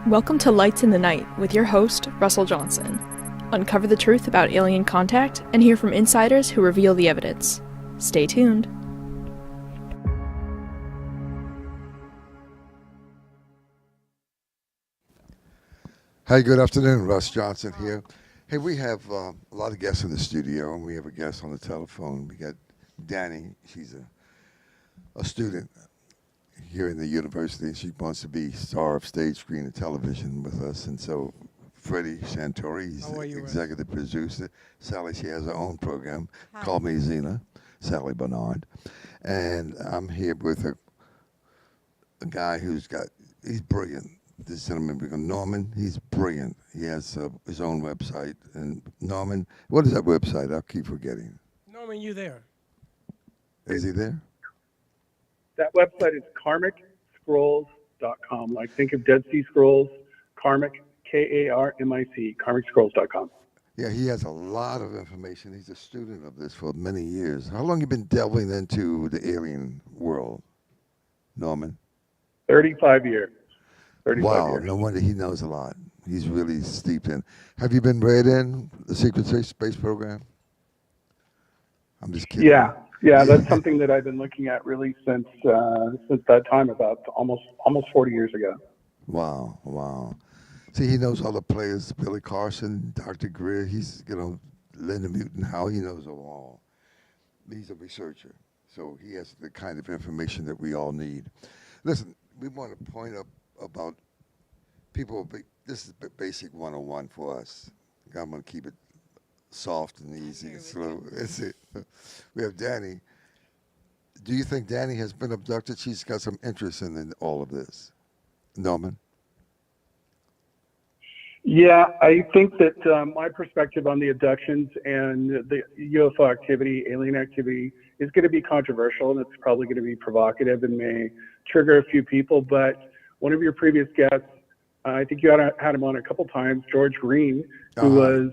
Welcome to Lights in the Night with your host, Russell Johnson. Uncover the truth about alien contact and hear from insiders who reveal the evidence. Stay tuned. Hey, good afternoon. Russ Johnson here. Hey, we have a lot of guests in the studio, and we have a guest on the telephone. We got Danny. She's a student here in the university. She wants to be star of stage, screen, and television with us. And so Freddie Santori, he's How are the you, Russ? executive producer. Sally, she has her own program. Hi. Call me Zena, Sally Bernard. And I'm here with a guy he's brilliant. This gentleman, Norman, he's brilliant. He has his own website. And Norman, what is that website? I'll keep forgetting. Norman, you there? Is he there? That website is karmicscrolls.com. Like think of Dead Sea Scrolls, karmic, K-A-R-M-I-C, karmicscrolls.com. Yeah, he has a lot of information. He's a student of this for many years. How long you been delving into the alien world, Norman? 35 years. 35 Wow, years. no wonder he knows a lot. He's really steeped in. Have you been read in the secret space program? I'm just kidding. Yeah, that's something that I've been looking at really since that time, about almost 40 years ago. Wow. See, he knows all the players, Billy Carson, Dr. Greer, Linda Newton, how he knows them all. He's a researcher, so he has the kind of information that we all need. Listen, we want to point up about people, this is basic 101 for us. I'm going to keep it soft and easy and slow. That's it. We have Danny. Do you think Danny has been abducted? She's got some interest in all of this. Norman? Yeah, I think that my perspective on the abductions and the UFO activity, alien activity, is going to be controversial, and it's probably going to be provocative and may trigger a few people. But one of your previous guests, I think you had him on a couple times, George Green, who was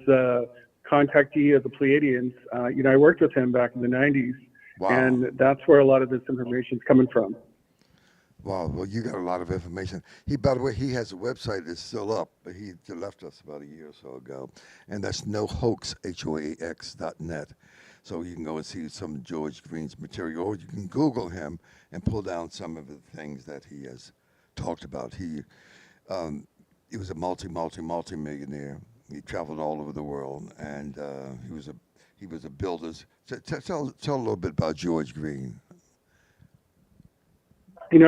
contactee of the Pleiadians. I worked with him back in the 90s, and that's where a lot of this information is coming from. Wow, well, you got a lot of information. By the way, he has a website that's still up, but he left us about a year or so ago, and that's nohoax, HOAX.net. So you can go and see some of George Green's material, or you can Google him and pull down some of the things that he has talked about. He was a multi-millionaire. He traveled all over the world, and he was a builder. Tell a little bit about George Green.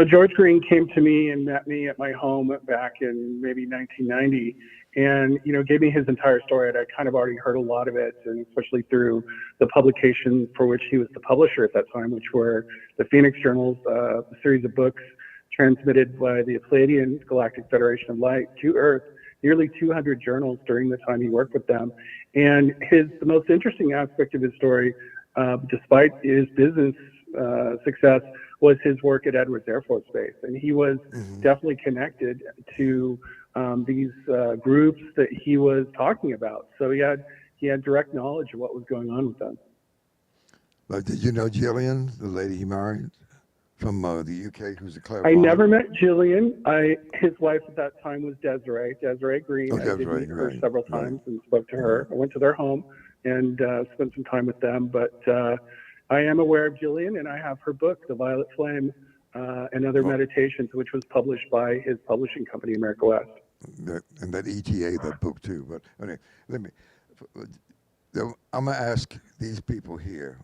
George Green came to me and met me at my home back in maybe 1990 and, gave me his entire story. And I kind of already heard a lot of it, and especially through the publication for which he was the publisher at that time, which were the Phoenix Journals, a series of books transmitted by the Pleiadian Galactic Federation of Light to Earth, nearly 200 journals during the time he worked with them. And the most interesting aspect of his story, despite his business success, was his work at Edwards Air Force Base. And he was definitely connected to these groups that he was talking about. So he had direct knowledge of what was going on with them. Did you know Jillian, the lady he married from the UK, who's a clairvoyant? I never met Jillian. His wife at that time was Desiree Green. Oh, I did Desiree, meet her right, several times and spoke to her. I went to their home and spent some time with them. But I am aware of Jillian, and I have her book, The Violet Flame, and Other Meditations, which was published by his publishing company, America West. And that ETA, that book too. But anyway, I'm going to ask these people here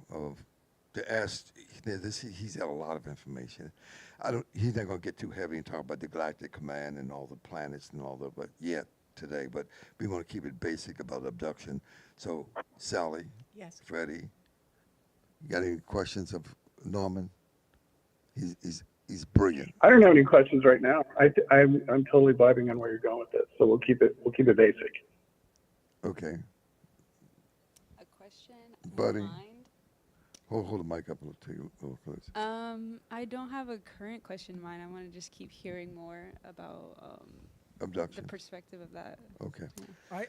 to ask. He's got a lot of information. He's not going to get too heavy and talk about the Galactic Command and all the planets and all that, but yet today. But we want to keep it basic about abduction. So, Sally, Yes. Freddie, you got any questions of Norman? He's brilliant. I don't have any questions right now. I'm totally vibing on where you're going with this, so we'll keep it basic. Okay, A question, buddy. mind. Hold the mic up a little close. I don't have a current question in mind. I want to just keep hearing more about the Abduction. perspective of that. Okay.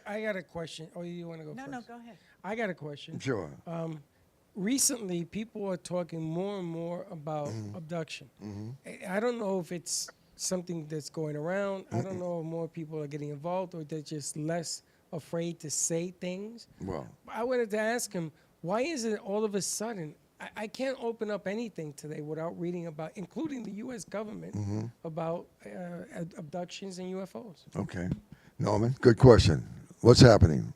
I got a question. Oh, you want to go first? No, go ahead. I got a question. Sure. Recently, people are talking more and more about abduction. I don't know if it's something that's going around. I don't know if more people are getting involved or they're just less afraid to say things. Well, I wanted to ask him, why is it all of a sudden, I can't open up anything today without reading about, including the U.S. government, about abductions and UFOs. okay. Norman, good question. What's happening?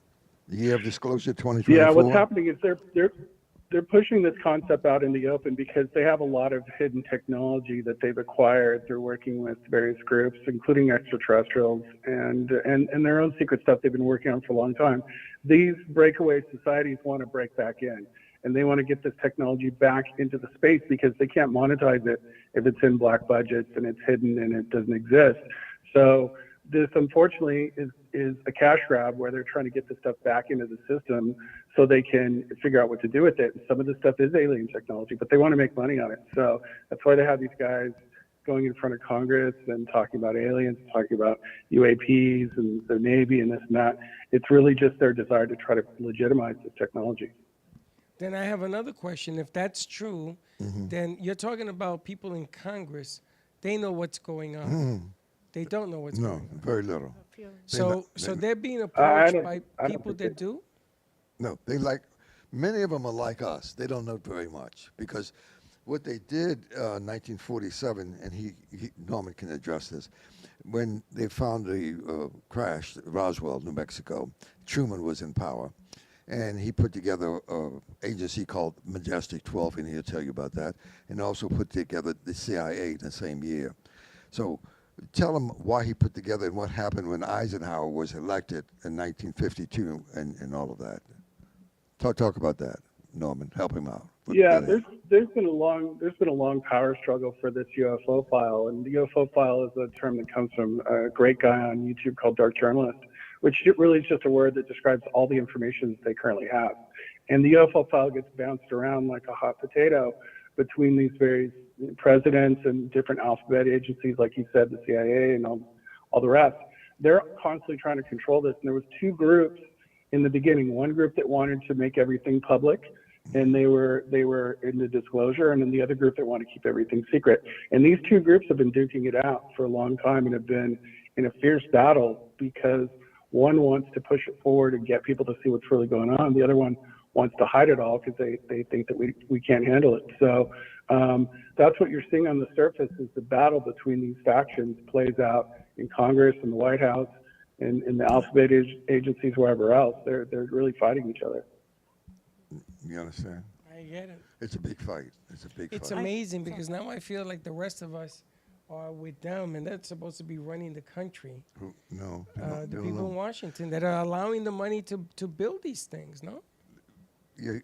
You have Disclosure 2024? Yeah, what's happening is they're pushing this concept out in the open because they have a lot of hidden technology that they've acquired through working with various groups, including extraterrestrials and their own secret stuff they've been working on for a long time. These breakaway societies want to break back in, and they want to get this technology back into the space because they can't monetize it if it's in black budgets and it's hidden and it doesn't exist. So this, unfortunately, is a cash grab where they're trying to get this stuff back into the system so they can figure out what to do with it. And some of this stuff is alien technology, but they want to make money on it. So that's why they have these guys going in front of Congress and talking about aliens, talking about UAPs and the Navy and this and that. It's really just their desire to try to legitimize this technology. Then I have another question. If that's true, then you're talking about people in Congress. They know what's going on. They don't know what's going on. Very little. So they're being approached by I don't people think that do? No, many of them are like us. They don't know very much because what they did in 1947, and Norman can address this, when they found the crash, Roswell, New Mexico, Truman was in power, and he put together an agency called Majestic 12, and he'll tell you about that, and also put together the CIA in the same year. So tell him why he put together and what happened when Eisenhower was elected in 1952 and all of that. Talk about that, Norman. Help him out. Yeah, there's been a long power struggle for this UFO file, and the UFO file is a term that comes from a great guy on YouTube called Dark Journalist, which really is just a word that describes all the information that they currently have. And the UFO file gets bounced around like a hot potato between these various presidents and different alphabet agencies, like you said, the CIA and all the rest. They're constantly trying to control this. And there was two groups in the beginning. One group that wanted to make everything public, and they were in the disclosure, and then the other group that wanted to keep everything secret. And these two groups have been duking it out for a long time and have been in a fierce battle because one wants to push it forward and get people to see what's really going on. The other one wants to hide it all because they think that we can't handle it. So that's what you're seeing on the surface is the battle between these factions plays out in Congress and the White House and in the alphabet agencies, wherever else. They're really fighting each other. You understand? I get it. It's a big fight. It's amazing because now I feel like the rest of us are with them, and they're supposed to be running the country. No. The people in Washington that are allowing the money to build these things, no?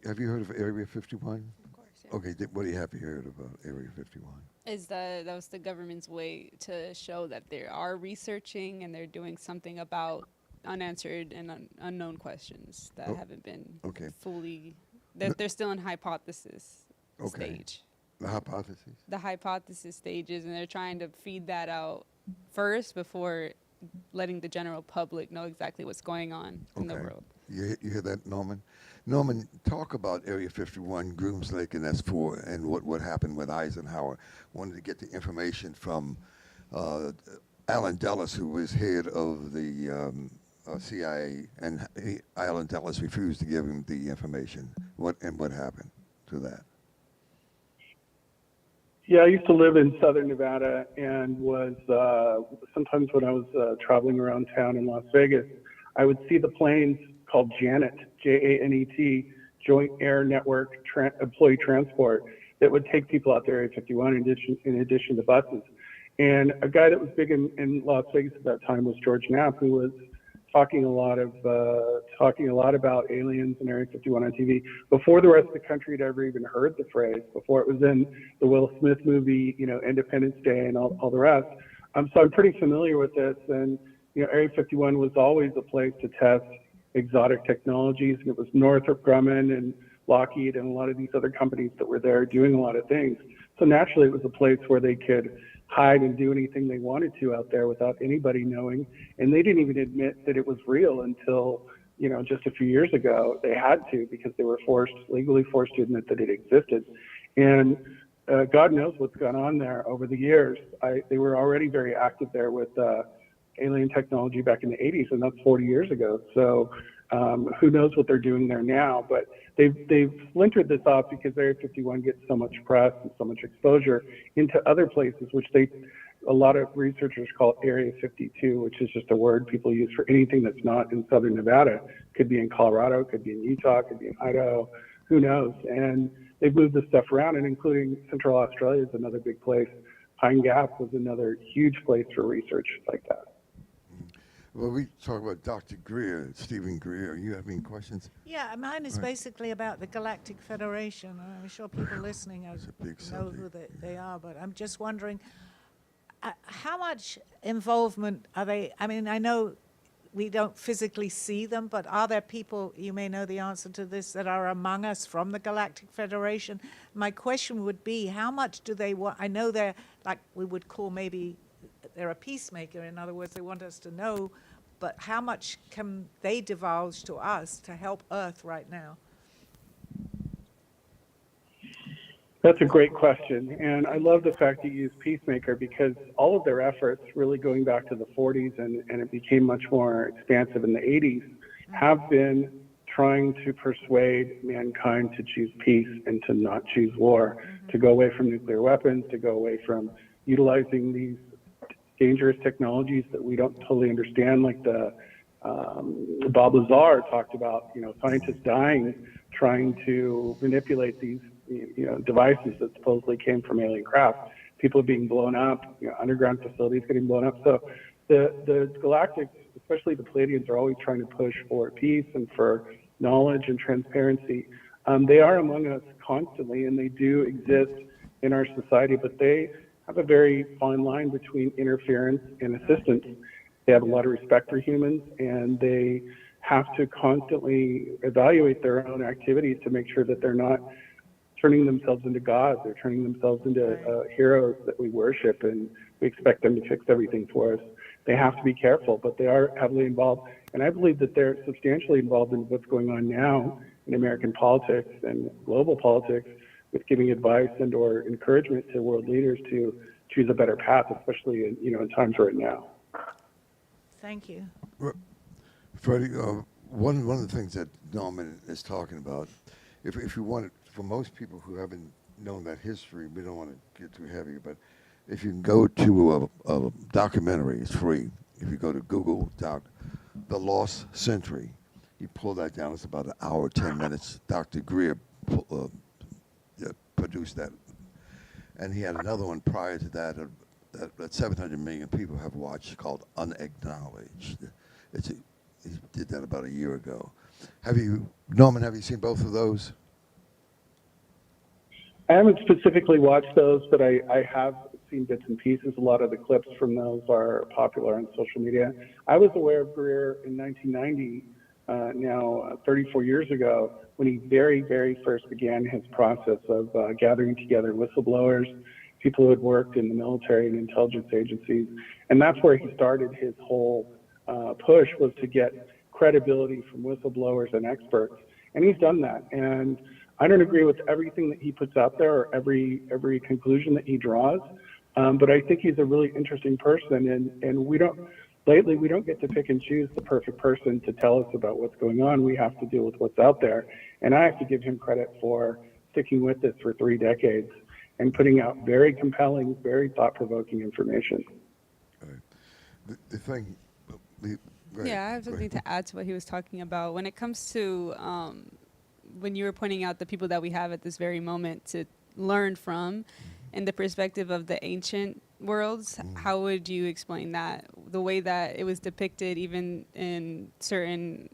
Have you heard of Area 51? Of course, yeah. Okay, what have you heard about Area 51? That was the government's way to show that they are researching and they're doing something about unanswered and unknown questions that haven't been fully. They're still in hypothesis stage. The hypothesis? The hypothesis stages, and they're trying to feed that out first before letting the general public know exactly what's going on in the world. You hear that, Norman? Norman, talk about Area 51, Grooms Lake, and S4, and what happened with Eisenhower. Wanted to get the information from Alan Dulles, who was head of the CIA, and Alan Dulles refused to give him the information. What happened to that? Yeah, I used to live in southern Nevada and was sometimes when I was traveling around town in Las Vegas, I would see the planes called JANET, J-A-N-E-T, Joint Air Network Employee Transport, that would take people out to Area 51 in addition to buses. And a guy that was big in Las Vegas at that time was George Knapp, who was talking a lot about aliens and Area 51 on TV before the rest of the country had ever even heard the phrase, before it was in the Will Smith movie, Independence Day and all the rest. So I'm pretty familiar with this, and Area 51 was always a place to test exotic technologies, and it was Northrop Grumman and Lockheed and a lot of these other companies that were there doing a lot of things. So naturally, it was a place where they could hide and do anything they wanted to out there without anybody knowing. And they didn't even admit that it was real until, just a few years ago. They had to because they were legally forced to admit that it existed. And God knows what's gone on there over the years. They were already very active there with alien technology back in the 80s, and that's 40 years ago. So who knows what they're doing there now? But they've splintered this off because Area 51 gets so much press and so much exposure into other places, which a lot of researchers call Area 52, which is just a word people use for anything that's not in southern Nevada. Could be in Colorado, could be in Utah, could be in Idaho, who knows? And they've moved this stuff around, and including Central Australia is another big place. Pine Gap was another huge place for research like that. Well, we talk about Dr. Greer, Stephen Greer. You have any questions? Yeah, mine is basically about the Galactic Federation. I'm sure people listening know who they are, but I'm just wondering, how much involvement are they? I mean, I know we don't physically see them, but are there people, you may know the answer to this, that are among us from the Galactic Federation? My question would be, how much do they want? I know they're, like we would call maybe, they're a peacemaker. In other words, they want us to know, but how much can they divulge to us to help Earth right now? That's a great question. And I love the fact that you use peacemaker, because all of their efforts, really going back to the 40s and it became much more expansive in the 80s, have been trying to persuade mankind to choose peace and to not choose war, to go away from nuclear weapons, to go away from utilizing these dangerous technologies that we don't totally understand, like the Bob Lazar talked about, scientists dying trying to manipulate these devices that supposedly came from alien craft. People are being blown up, underground facilities getting blown up. So the Galactics, especially the Palladians, are always trying to push for peace and for knowledge and transparency. They are among us constantly, and they do exist in our society, but they have a very fine line between interference and assistance. They have a lot of respect for humans, and they have to constantly evaluate their own activities to make sure that they're not turning themselves into gods. They're turning themselves into heroes that we worship, and we expect them to fix everything for us. They have to be careful, but they are heavily involved. And I believe that they're substantially involved in what's going on now in American politics and global politics, with giving advice and or encouragement to world leaders to choose a better path, especially in times right now. Thank you. Freddie, one of the things that Norman is talking about, if you want, for most people who haven't known that history, we don't want to get too heavy, but if you can go to a documentary, it's free. If you go to Google The Lost Century, you pull that down, it's about an hour, 10 minutes. Dr. Greer produced that. And he had another one prior to that that 700 million people have watched, called Unacknowledged. He did that about a year ago. Norman, have you seen both of those? I haven't specifically watched those, but I have seen bits and pieces. A lot of the clips from those are popular on social media. I was aware of Greer in 1990, now 34 years ago, when he very, very first began his process of gathering together whistleblowers, people who had worked in the military and intelligence agencies. And that's where he started his whole push, was to get credibility from whistleblowers and experts. And he's done that. And I don't agree with everything that he puts out there or every conclusion that he draws, but I think he's a really interesting person. And we don't get to pick and choose the perfect person to tell us about what's going on. We have to deal with what's out there. And I have to give him credit for sticking with this for 3 decades and putting out very compelling, very thought-provoking information. The thing. Yeah, I have something to add to what he was talking about. When it comes to when you were pointing out the people that we have at this very moment to learn from, in the perspective of the ancient worlds, how would you explain that? The way that it was depicted, even in certain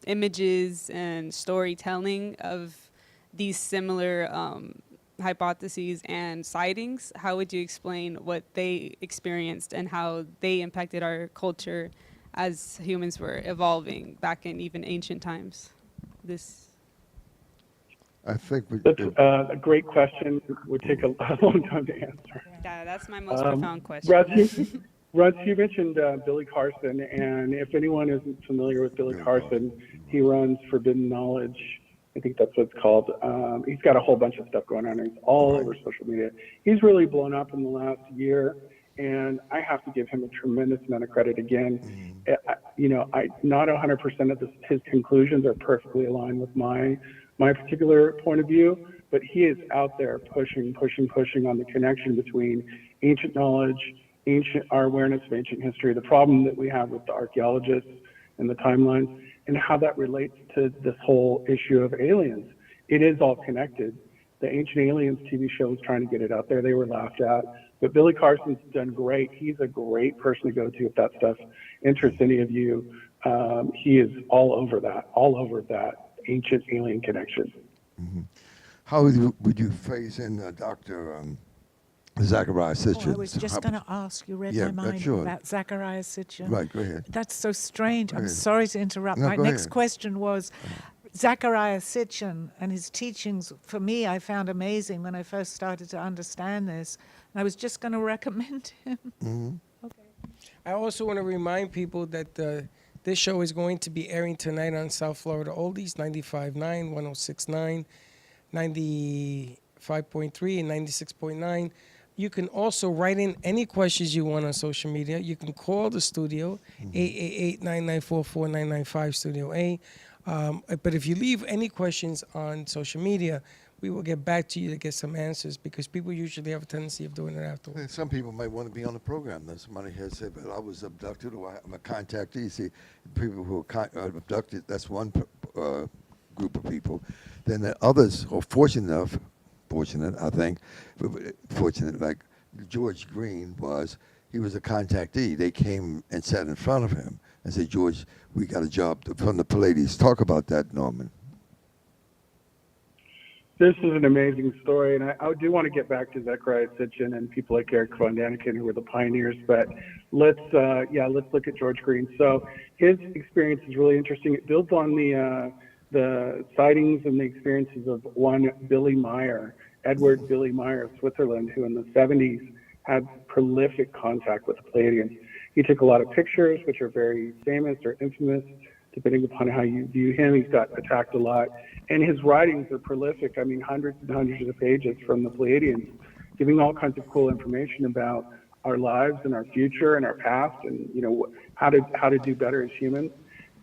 images and storytelling of these similar hypotheses and sightings, how would you explain what they experienced and how they impacted our culture as humans were evolving back in even ancient times? I think that's a great question. It would take a long time to answer. Yeah, that's my most profound question. Russ, you mentioned Billy Carson, and if anyone isn't familiar with Billy Carson, he runs Forbidden Knowledge I think that's what it's called. He's got a whole bunch of stuff going on. He's all over social media. He's really blown up in the last year, and I have to give him a tremendous amount of credit again. Not 100% of his conclusions are perfectly aligned with my particular point of view, but he is out there pushing on the connection between ancient knowledge, our awareness of ancient history, the problem that we have with the archaeologists and the timelines, and how that relates to this whole issue of aliens. It is all connected. The Ancient Aliens TV show was trying to get it out there. They were laughed at. But Billy Carson's done great. He's a great person to go to if that stuff interests any of you. He is all over that ancient alien connection. Mm-hmm. How would you phase in Dr. Zachariah Sitchin? I was just going to ask, you read my mind about Zachariah Sitchin. Right, go ahead. That's so strange. I'm sorry to interrupt. My next question was, Zachariah Sitchin and his teachings, for me, I found amazing when I first started to understand this. And I was just going to recommend him. Mm-hmm. Okay. I also want to remind people that this show is going to be airing tonight on South Florida Oldies, 95.9, 106.9, 95.3, and 96.9. You can also write in any questions you want on social media. You can call the studio, 888-994-4995, Studio A. But if you leave any questions on social media, we will get back to you to get some answers, because people usually have a tendency of doing it afterwards. Some people might want to be on the program. Then somebody has said, but I was abducted, or I'm a contactee. See, people who are abducted, that's one group of people. Then the others are fortunate, I think, like George Green was. He was a contactee. They came and sat in front of him and said, George, we got a job from the Pallades. Talk about that, Norman. This is an amazing story, and I do want to get back to Zechariah Sitchin and people like Eric von Daniken, who were the pioneers, but let's look at George Green. So his experience is really interesting. It builds on the sightings and the experiences of one Edward Billy Meyer of Switzerland, who in the 70s had prolific contact with the Palladians. He took a lot of pictures, which are very famous or infamous, depending upon how you view him. He's got attacked a lot. And his writings are prolific. I mean, hundreds and hundreds of pages from the Palladians, giving all kinds of cool information about our lives and our future and our past, and how to do better as humans.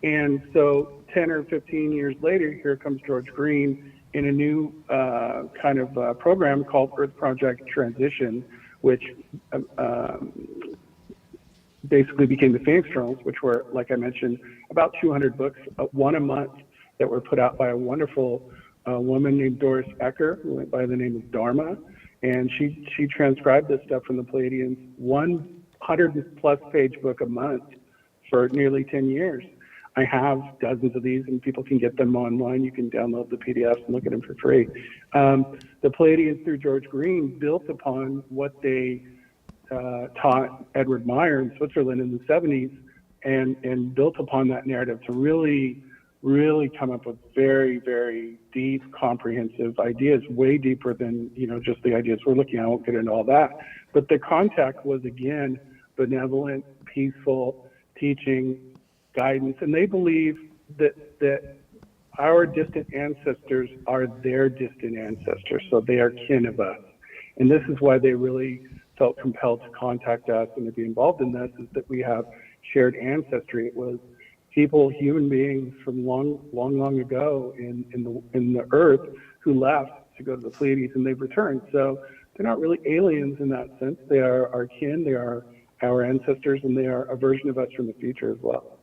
And so 10 or 15 years later, here comes George Green in a new kind of program called Earth Project Transition, which basically became the Phoenix Journals, which were, like I mentioned, about 200 books, one a month, that were put out by a wonderful woman named Doris Ecker, who went by the name of Dharma. And she transcribed this stuff from the Palladians, 100-plus page book a month for nearly 10 years. I have dozens of these, and people can get them online. You can download the PDFs and look at them for free. The Palladians, through George Green, built upon what they taught Edward Meyer in Switzerland in the 70s, and built upon that narrative to really come up with very, very deep, comprehensive ideas, way deeper than just the ideas we're looking at. I won't get into all that. But the contact was, again, benevolent, peaceful, teaching, guidance, and they believe that our distant ancestors are their distant ancestors, so they are kin of us. And this is why they really felt compelled to contact us and to be involved in this, is that we have shared ancestry. It was people, human beings from long ago in the earth who left to go to the Pleiades, and they've returned. So they're not really aliens in that sense. They are our kin, they are our ancestors, and they are a version of us from the future as well.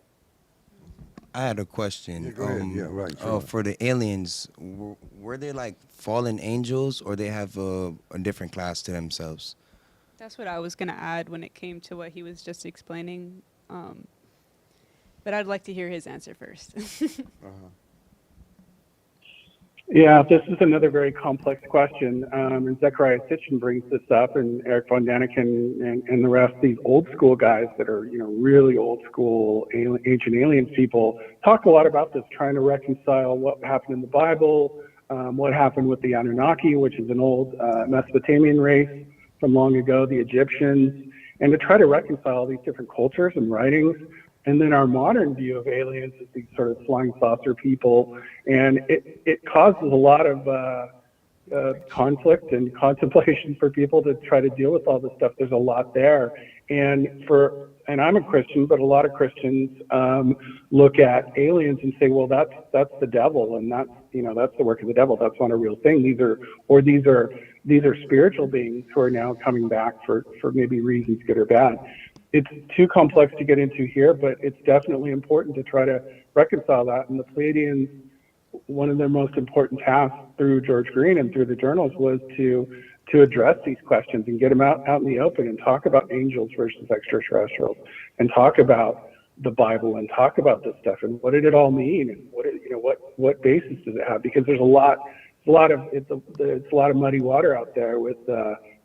I had a question. Yeah, go ahead. Yeah, right. Sure. For the aliens, were they like fallen angels, or they have a different class to themselves? That's what I was going to add when it came to what he was just explaining. But I'd like to hear his answer first. Yeah, this is another very complex question. And Zechariah Sitchin brings this up, and Eric von Daniken and the rest, these old school guys that are, really old school ancient aliens people, talk a lot about this, trying to reconcile what happened in the Bible, what happened with the Anunnaki, which is an old Mesopotamian race from long ago, the Egyptians, and to try to reconcile these different cultures and writings. And then our modern view of aliens is these sort of flying saucer people, and it causes a lot of conflict and contemplation for people to try to deal with all this stuff. There's a lot there, and I'm a Christian, but a lot of Christians look at aliens and say, well, that's the devil, and that's the work of the devil. That's not a real thing. These are spiritual beings who are now coming back for maybe reasons good or bad. It's too complex to get into here, but it's definitely important to try to reconcile that. And the Pleiadians, one of their most important tasks through George Green and through the journals was to address these questions and get them out in the open and talk about angels versus extraterrestrials and talk about the Bible and talk about this stuff and what did it all mean and what basis does it have? Because there's a lot of muddy water out there with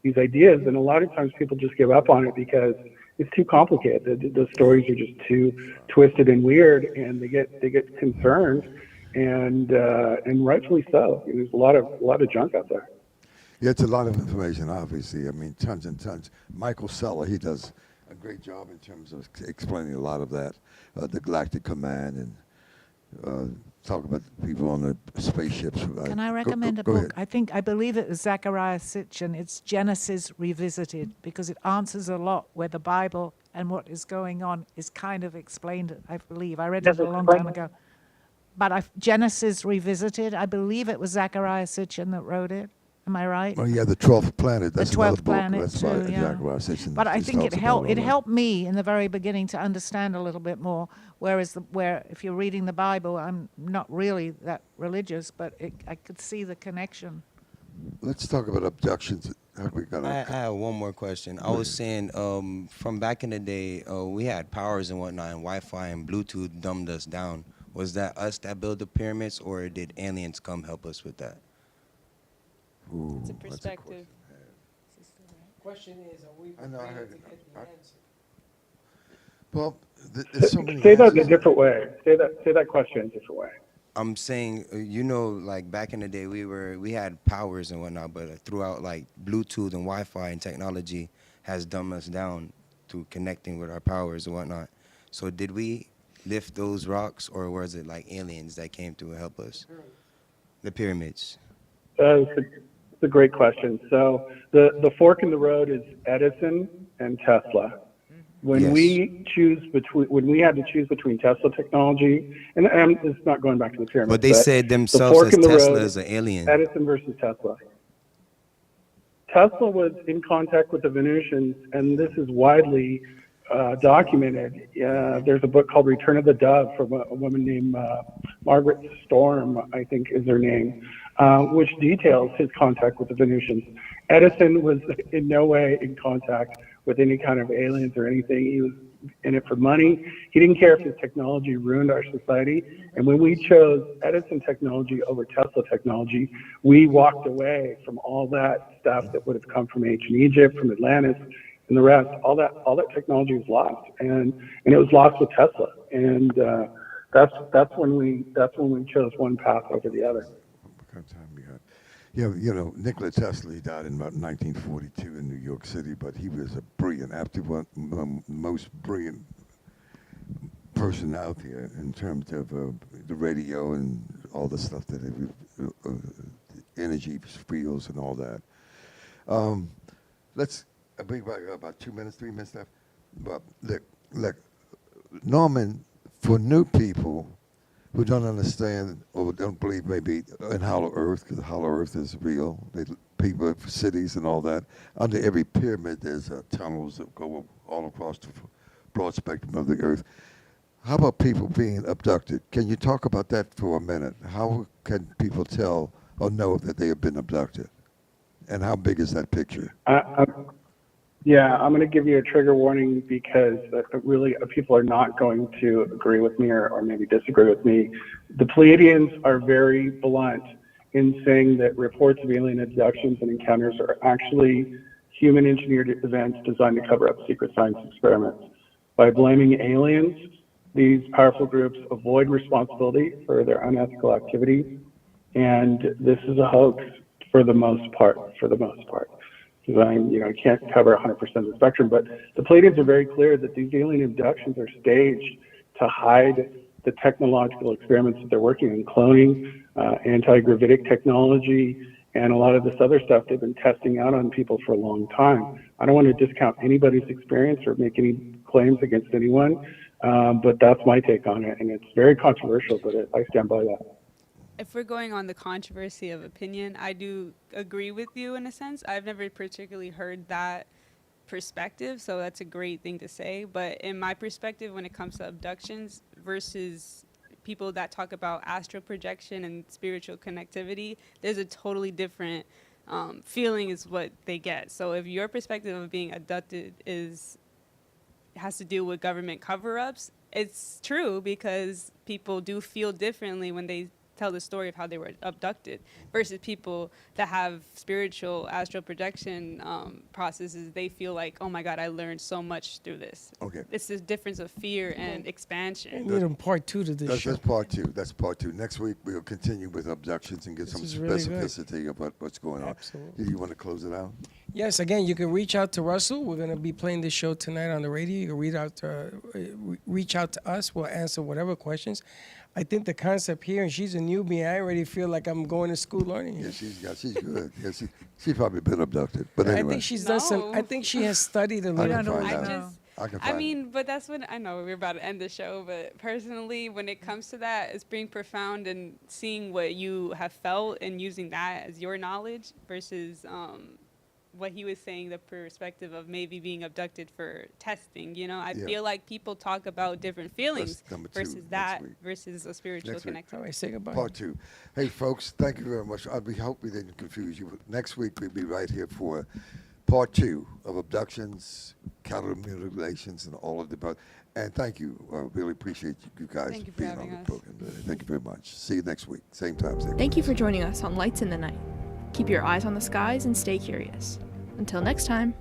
these ideas, and a lot of times people just give up on it because it's too complicated. The stories are just too twisted and weird, and they get concerned, and rightfully so. There's a lot of junk out there. Yeah, it's a lot of information, obviously. I mean, tons and tons. Michael Seller, he does a great job in terms of explaining a lot of that, the Galactic Command, and talk about the people on the spaceships. Can I recommend a book? Ahead. I believe it was Zachariah Sitchin. It's Genesis Revisited, because it answers a lot where the Bible and what is going on is kind of explained, I believe. I read it a long time ago. But Genesis Revisited, I believe it was Zachariah Sitchin that wrote it. Am I right? Well, yeah, the 12th Planet. That's the 12th Planet, That's too, yeah. Sitchin. But I think it helped me in the very beginning to understand a little bit more. Whereas if you're reading the Bible, I'm not really that religious, but I could see the connection. Let's talk about abductions. I have one more question. I was saying, from back in the day, we had powers and whatnot, and Wi-Fi and Bluetooth dumbed us down. Was that us that built the pyramids, or did aliens come help us with that? Ooh, it's a perspective. Question is, are we prepared to get the answer? Well, there's so many. Say that in a different way. Say that question in a different way. I'm saying, like back in the day, we had powers and whatnot, but throughout like Bluetooth and Wi-Fi and technology has dumbed us down to connecting with our powers and whatnot. So did we lift those rocks, or was it like aliens that came to help us? The pyramids. It's a great question. So the fork in the road is Edison and Tesla. When we had to choose between Tesla technology, and it's not going back to the pyramids. But they said themselves as Tesla is an alien. Edison versus Tesla. Tesla was in contact with the Venusians, and this is widely documented. There's a book called Return of the Dove from a woman named Margaret Storm, I think is her name, which details his contact with the Venusians. Edison was in no way in contact with any kind of aliens or anything. He was in it for money. He didn't care if his technology ruined our society. And when we chose Edison technology over Tesla technology, we walked away from all that stuff that would have come from ancient Egypt, from Atlantis, and the rest. All that technology was lost, and it was lost with Tesla. And that's when we chose one path over the other. What kind of time we got? Yeah, Nikola Tesla, he died in about 1942 in New York City, but he was a brilliant, most brilliant person out there in terms of the radio and all the stuff that energy fields and all that. We got about 2 minutes, 3 minutes left. But look, Norman, for new people who don't understand or don't believe maybe in Hollow Earth, because Hollow Earth is real, people, cities and all that, under every pyramid there's tunnels that go all across the broad spectrum of the Earth. How about people being abducted? Can you talk about that for a minute? How can people tell or know that they have been abducted? And how big is that picture? I'm going to give you a trigger warning because really people are not going to agree with me or maybe disagree with me. The Pleiadians are very blunt in saying that reports of alien abductions and encounters are actually human engineered events designed to cover up secret science experiments. By blaming aliens, these powerful groups avoid responsibility for their unethical activities, and this is a hoax for the most part. I can't cover 100% of the spectrum, but the Pleiadians are very clear that these alien abductions are staged to hide the technological experiments that they're working on, cloning, anti-gravitic technology, and a lot of this other stuff they've been testing out on people for a long time. I don't want to discount anybody's experience or make any claims against anyone, but that's my take on it, and it's very controversial, but I stand by that. If we're going on the controversy of opinion, I do agree with you in a sense. I've never particularly heard that perspective, so that's a great thing to say. But in my perspective, when it comes to abductions versus people that talk about astral projection and spiritual connectivity, there's a totally different feeling is what they get. So if your perspective of being abducted has to do with government cover-ups, it's true because people do feel differently when they tell the story of how they were abducted versus people that have spiritual astral projection processes. They feel like, oh my God, I learned so much through this. Okay. It's this difference of fear and expansion. We need a part 2 to this show. That's part 2. That's part 2. Next week we'll continue with abductions and get some specificity about what's going on. Absolutely. You want to close it out? Yes, again, you can reach out to Russell. We're going to be playing this show tonight on the radio. You can reach out to us. We'll answer whatever questions. I think the concept here, and she's a newbie, I already feel like I'm going to school learning. Yeah, she's good. Yeah, she's probably been abducted. But anyway. I think she's done some. I think she has studied a little. I can find out. But that's what I know. We're about to end the show, but personally, when it comes to that, it's being profound and seeing what you have felt and using that as your knowledge versus what he was saying, the perspective of maybe being abducted for testing. I feel like people talk about different feelings versus that versus a spiritual connectivity. All right, say goodbye. Part 2. Hey, folks, thank you very much. We hope we didn't confuse you. Next week, we'll be right here for part 2 of abductions, cattle mutilations, and all of the above. And thank you. I really appreciate you guys being on the program today. Thank you very much. See you next week. Same time, same Thank you for joining us on Lights in the Night. Keep your eyes on the skies and stay curious. Until next time.